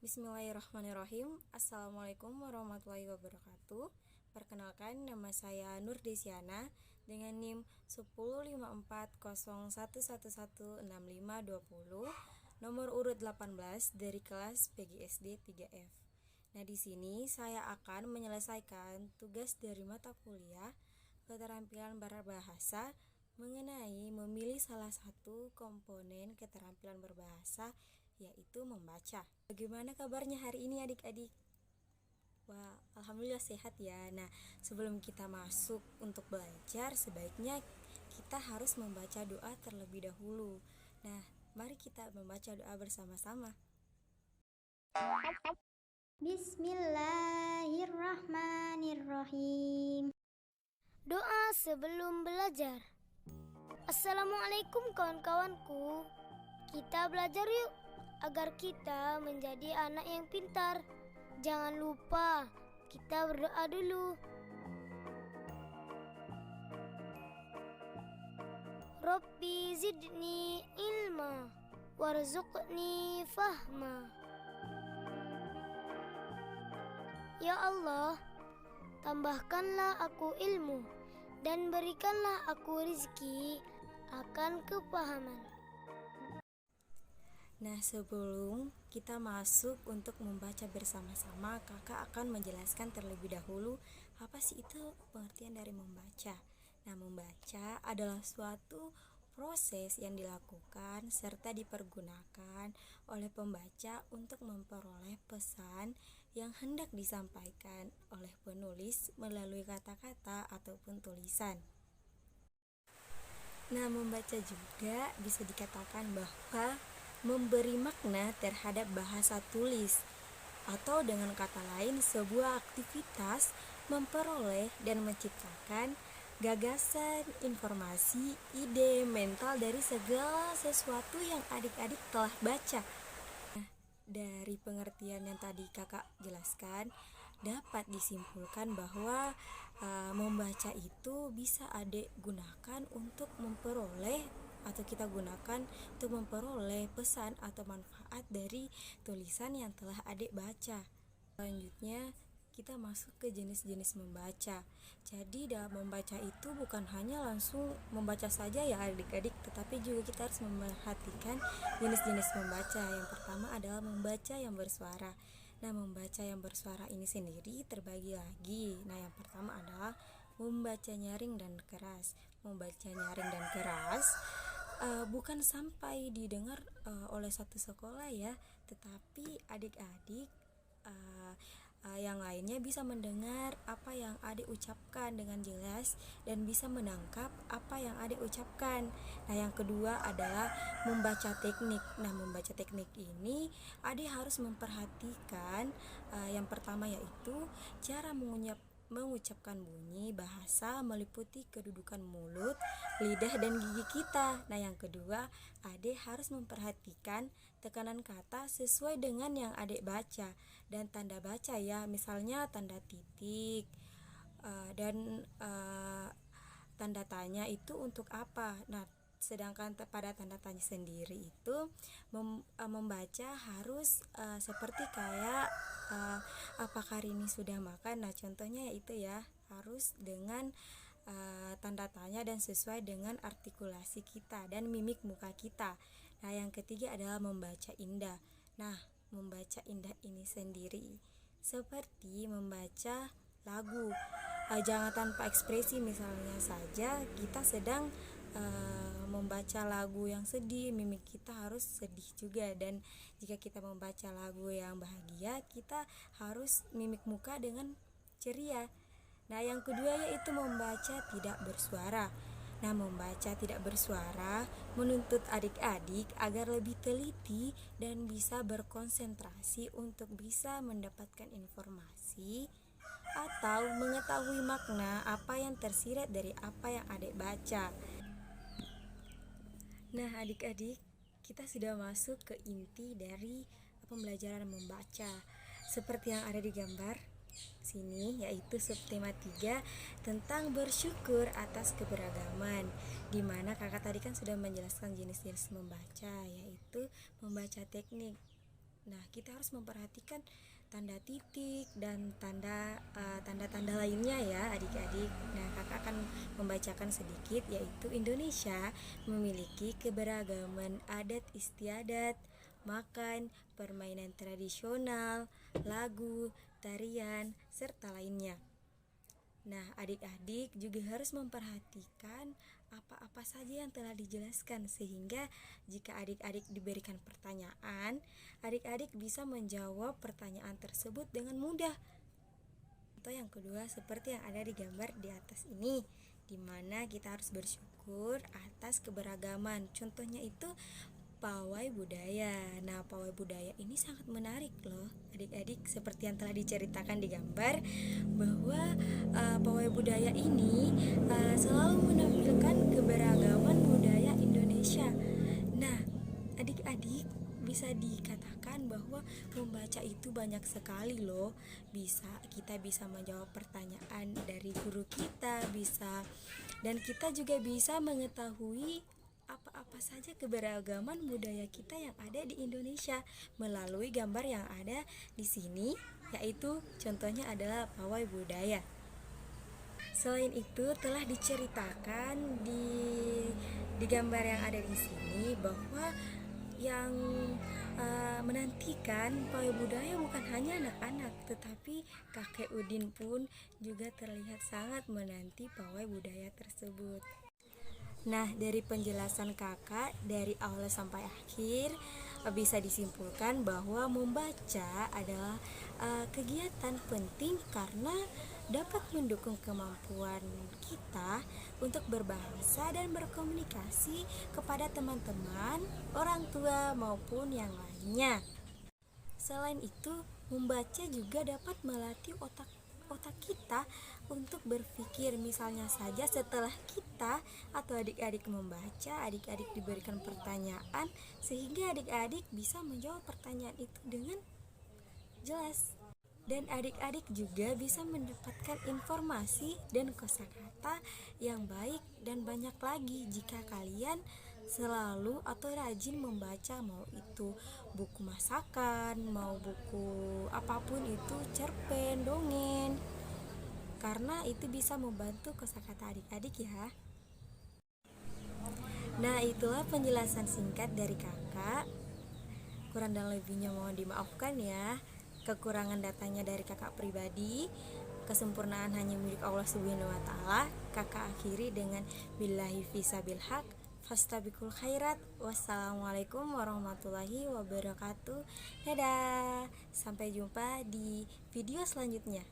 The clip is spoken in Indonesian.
Bismillahirrahmanirrahim. Assalamualaikum warahmatullahi wabarakatuh. Perkenalkan, nama saya Nur Desiana dengan NIM 105401116520, nomor urut 18 dari kelas PGSD 3F. Nah, di sini saya akan menyelesaikan tugas dari mata kuliah keterampilan berbahasa mengenai memilih salah satu komponen keterampilan berbahasa, yaitu membaca. Bagaimana kabarnya hari ini adik-adik? Wah, alhamdulillah sehat ya. Nah, sebelum kita masuk untuk belajar, sebaiknya kita harus membaca doa terlebih dahulu. Nah, mari kita membaca doa bersama-sama. Bismillahirrahmanirrahim. Doa sebelum belajar. Assalamualaikum kawan-kawanku. Kita belajar yuk agar kita menjadi anak yang pintar. Jangan lupa kita berdoa dulu. Rabbi zidni ilma warzuqni fahma. Ya Allah, tambahkanlah aku ilmu dan berikanlah aku rezeki akan kepahaman. Nah, sebelum kita masuk untuk membaca bersama-sama, kakak akan menjelaskan terlebih dahulu apa sih itu pengertian dari membaca. Nah, membaca adalah suatu proses yang dilakukan serta dipergunakan oleh pembaca untuk memperoleh pesan yang hendak disampaikan oleh penulis melalui kata-kata ataupun tulisan. Nah, membaca juga bisa dikatakan bahwa memberi makna terhadap bahasa tulis, atau dengan kata lain sebuah aktivitas memperoleh dan menciptakan gagasan, informasi, ide, mental dari segala sesuatu yang adik-adik telah baca. Nah, dari pengertian yang tadi kakak jelaskan, dapat disimpulkan bahwa membaca itu bisa adik gunakan untuk memperoleh atau kita gunakan untuk memperoleh pesan atau manfaat dari tulisan yang telah adik baca. Selanjutnya kita masuk ke jenis-jenis membaca. Jadi dalam membaca itu bukan hanya langsung membaca saja ya adik-adik, tetapi juga kita harus memperhatikan jenis-jenis membaca. Yang pertama adalah membaca yang bersuara. Nah, membaca yang bersuara ini sendiri terbagi lagi. Nah, yang pertama adalah membaca nyaring dan keras. Membaca nyaring dan keras bukan sampai didengar oleh satu sekolah ya, tetapi adik-adik yang lainnya bisa mendengar apa yang adik ucapkan dengan jelas dan bisa menangkap apa yang adik ucapkan. Nah, yang kedua adalah membaca teknik. Nah, membaca teknik ini adik harus memperhatikan yang pertama yaitu cara mengucapkan bunyi bahasa meliputi kedudukan mulut, lidah, dan gigi kita. Nah, yang kedua, adik harus memperhatikan tekanan kata sesuai dengan yang adik baca dan tanda baca ya, misalnya tanda titik dan tanda tanya itu untuk apa. Nah, sedangkan pada tanda tanya sendiri itu membaca harus seperti kayak apakah hari ini sudah makan. Nah, contohnya yaitu ya harus dengan tanda tanya dan sesuai dengan artikulasi kita dan mimik muka kita. Nah, yang ketiga adalah membaca indah. Nah, membaca indah ini sendiri seperti membaca lagu. Jangan tanpa ekspresi, misalnya saja kita sedang membaca lagu yang sedih, mimik kita harus sedih juga. Dan jika kita membaca lagu yang bahagia, kita harus mimik muka dengan ceria. Nah, yang kedua yaitu membaca tidak bersuara. Nah, membaca tidak bersuara menuntut adik-adik agar lebih teliti dan bisa berkonsentrasi untuk bisa mendapatkan informasi atau mengetahui makna apa yang tersirat dari apa yang adik baca. Nah, adik-adik, kita sudah masuk ke inti dari pembelajaran membaca. Seperti yang ada di gambar, sini, yaitu subtema 3 tentang bersyukur atas keberagaman, di mana kakak tadi kan sudah menjelaskan jenis-jenis membaca, yaitu membaca teknik. Nah, kita harus memperhatikan tanda titik dan tanda-tanda lainnya ya adik-adik. Nah, kakak akan membacakan sedikit, yaitu Indonesia memiliki keberagaman adat istiadat, makan, permainan tradisional, lagu, tarian, serta lainnya. Nah, adik-adik juga harus memperhatikan apa-apa saja yang telah dijelaskan, sehingga jika adik-adik diberikan pertanyaan, adik-adik bisa menjawab pertanyaan tersebut dengan mudah. Contoh yang kedua seperti yang ada di gambar di atas ini, di mana kita harus bersyukur atas keberagaman. Contohnya itu pawai budaya. Nah, pawai budaya ini sangat menarik loh adik-adik, seperti yang telah diceritakan di gambar, bahwa pawai budaya ini selalu menampilkan keberagaman budaya Indonesia. Nah, adik-adik, bisa dikatakan bahwa membaca itu banyak sekali loh. Kita bisa menjawab pertanyaan dari guru kita, dan kita juga bisa mengetahui apa-apa saja keberagaman budaya kita yang ada di Indonesia melalui gambar yang ada di sini, yaitu contohnya adalah pawai budaya. Selain itu telah diceritakan di gambar yang ada di sini bahwa yang menantikan pawai budaya bukan hanya anak-anak, tetapi kakek Udin pun juga terlihat sangat menanti pawai budaya tersebut. Nah, dari penjelasan kakak dari awal sampai akhir, bisa disimpulkan bahwa membaca adalah kegiatan penting karena dapat mendukung kemampuan kita untuk berbahasa dan berkomunikasi kepada teman-teman, orang tua maupun yang lainnya. Selain itu, membaca juga dapat melatih otak kita untuk berpikir. Misalnya saja setelah kita atau adik-adik membaca, adik-adik diberikan pertanyaan, sehingga adik-adik bisa menjawab pertanyaan itu dengan jelas. Dan adik-adik juga bisa mendapatkan informasi dan kosakata yang baik dan banyak lagi jika kalian selalu atau rajin membaca, mau itu buku masakan, mau buku apapun itu, cerpen, dongeng, karena itu bisa membantu kosakata adik-adik ya. Nah, itulah penjelasan singkat dari kakak. Kurang dan lebihnya mohon dimaafkan ya. Kekurangan datanya dari kakak pribadi, kesempurnaan hanya milik Allah Subhanahu wa taala. Kakak akhiri dengan billahi fisabil haq, fastabiqul khairat. Wassalamualaikum warahmatullahi wabarakatuh. Dadah. Sampai jumpa di video selanjutnya.